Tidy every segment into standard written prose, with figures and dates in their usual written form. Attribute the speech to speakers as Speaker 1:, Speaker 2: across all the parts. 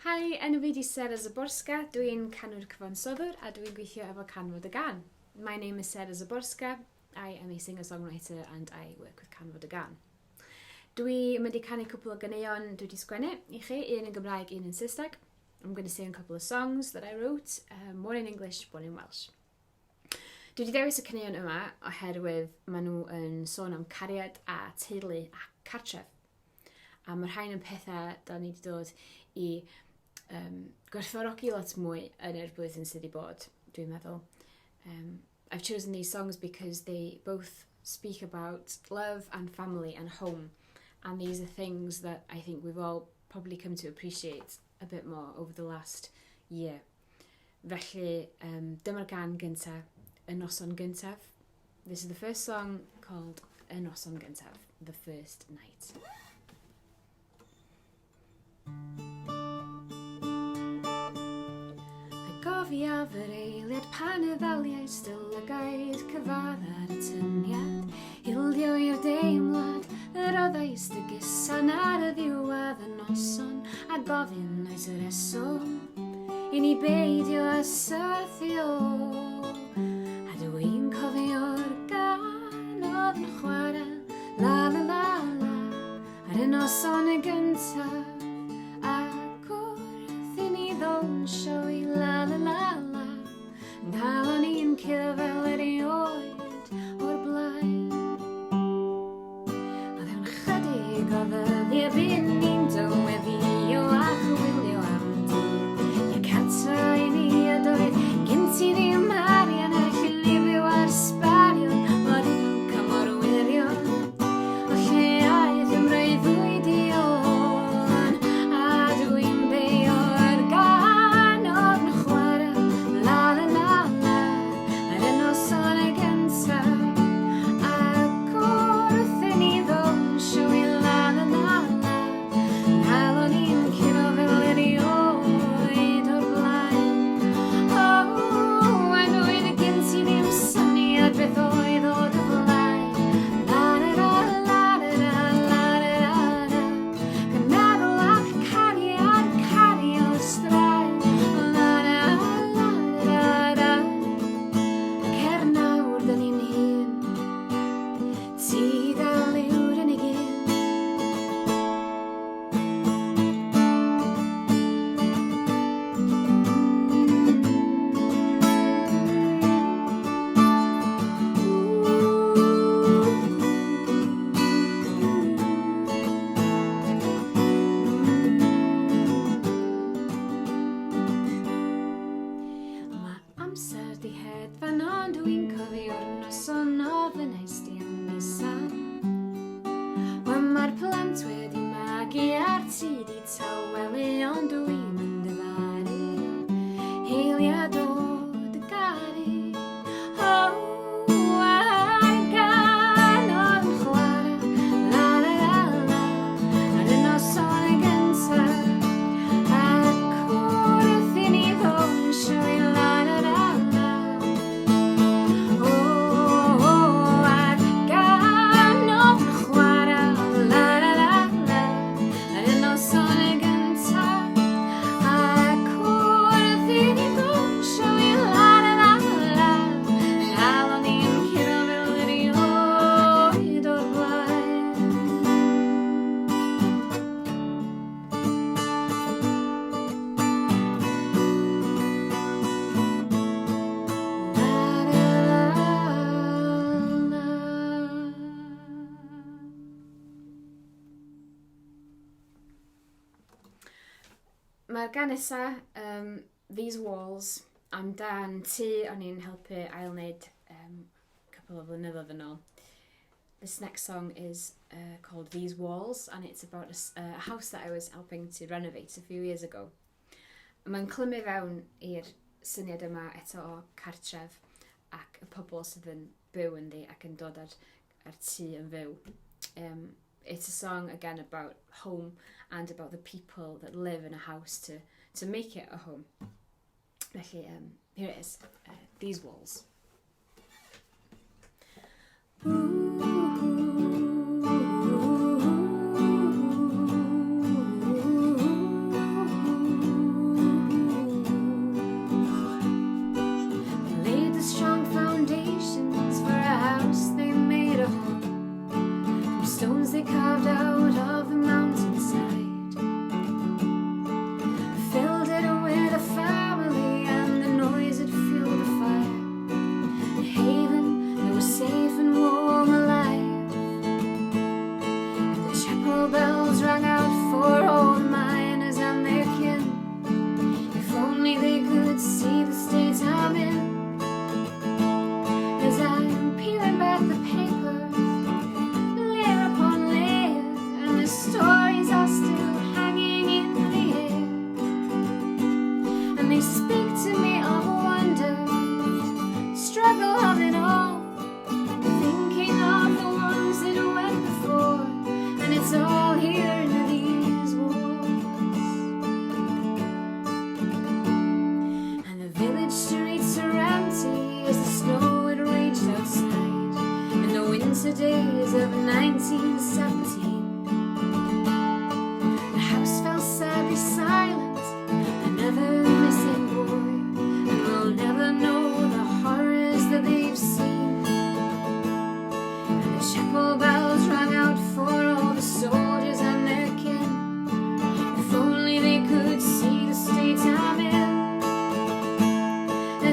Speaker 1: Hi, enw fi di Sera Zyborska. Dwi'n canwr cyfansoddwr a dwi'n gweithio efo Canfod y Gan. My name is Sera Zyborska. I am a singer-songwriter and I work with Canfod y Gan. Dwi mynd i canu cwpl o ganeuon dwi wedi sgwennu i chi, un yn Gymraeg, un yn Saesneg. I'm going to sing a couple of songs that I wrote, one in English, one in Welsh. Dwi wedi dewis y caneuon yma oherwydd maen nhw yn sôn am cariad a teulu a cartref. A mae'r rhain yn pethau da ni wedi dod i gwerthfawrogi lot mwy yn yr blwyddyn sydd wedi bod, dwi'n meddwl. I've chosen these songs because they both speak about love and family and home, and these are things that I think we've all probably come to appreciate a bit more over the last year. Felly, dyma'r gan gyntaf, Y Noson Gyntaf. This is the first song called Y Noson Gyntaf, The First Night. Gofiaf yr eiliad pan y ddaliau stylygaidd cyfad ar y tyniad. Hildio i'r deimlad, yr oddau stygusan ar y ddiwedd y noson, a gofyn oes y reswm i ni beidio a syrthio. A dwi'n cofio'r gan oedd yn chwarae, la la la la, ar y noson y gyntaf. Ac wrth i ni ddonsio i la la la la, nghalon ni'n cuddio fel erioed o'r blaen. A ddewn chydig o ddyddiau byd ni'n dyweddio a chwilio am dydd. I'r cata i ni a doedd gen ti ddim arian a chylifio ar sbarion o'r un cymor wirion. O lleaidd ym rhaid dion, a dwi'n beio'r gan o'r chwarae, la la la la, ar y noson y gyntaf. Ac wrth i ni ddonsio i la la la la, nghalon ni'n cuddio fel erioed o'r blaen. A doedd gen ti ddim syniad beth oedd o dy flaen. La la la la la la la la, gan meddwl ac cario straen. La la la la la, ac nawr dyn ni'n hyn, ti dal yw'r unig un. Mae amser di hedfan ond dwi'n cofio'r noson o fy nest i am nisan. Wel mae'r plant wedi magu ar ti di tawelu ond dwi'n mynd yfaru. Heiliad o dy garu. A'r gan oedd yn chwarae, la la la la, ar y noson y gyntaf. Ac wrth i ni ddonsio i la la la la. A'r gan oedd yn chwarae, la la la la, ar y noson y gyntaf. Ac wrth i ni ddonsio i la la la la, nghalon ni'n cuddio fel erioed o'r blaen. Mae'r gan nesa, These Walls, amdan tŷ o'n i'n helpu ail-wneud couple of flynyddoedd yn ôl. This next song is called These Walls, and it's about a house that I was helping to renovate a few years ago. Mae'n clymu fewn i'r syniad yma eto o cartref ac y pobl sydd yn byw ynddi ac yn dod ar tŷ yn fyw. It's a song again about home and about the people that live in a house to make it a home. Felly, here it is, These Walls. Ooh.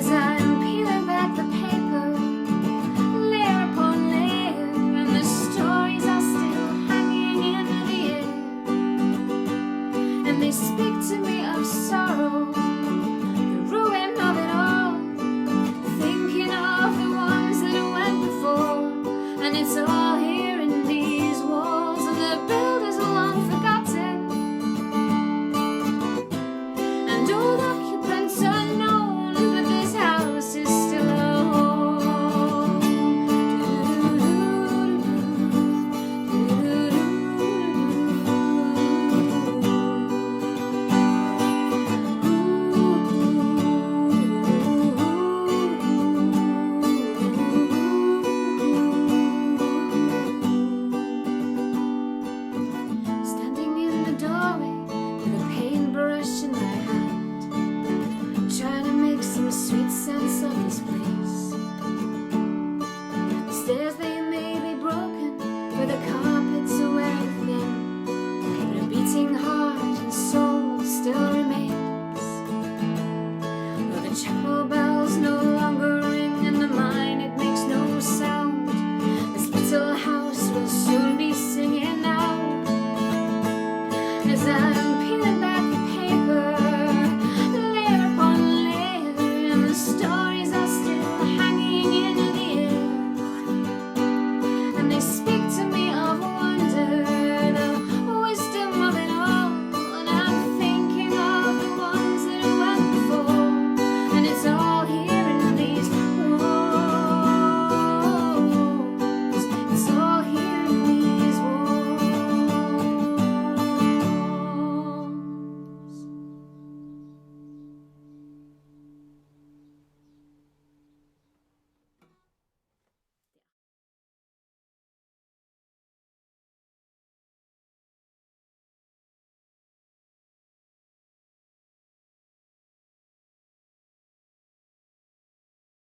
Speaker 1: As I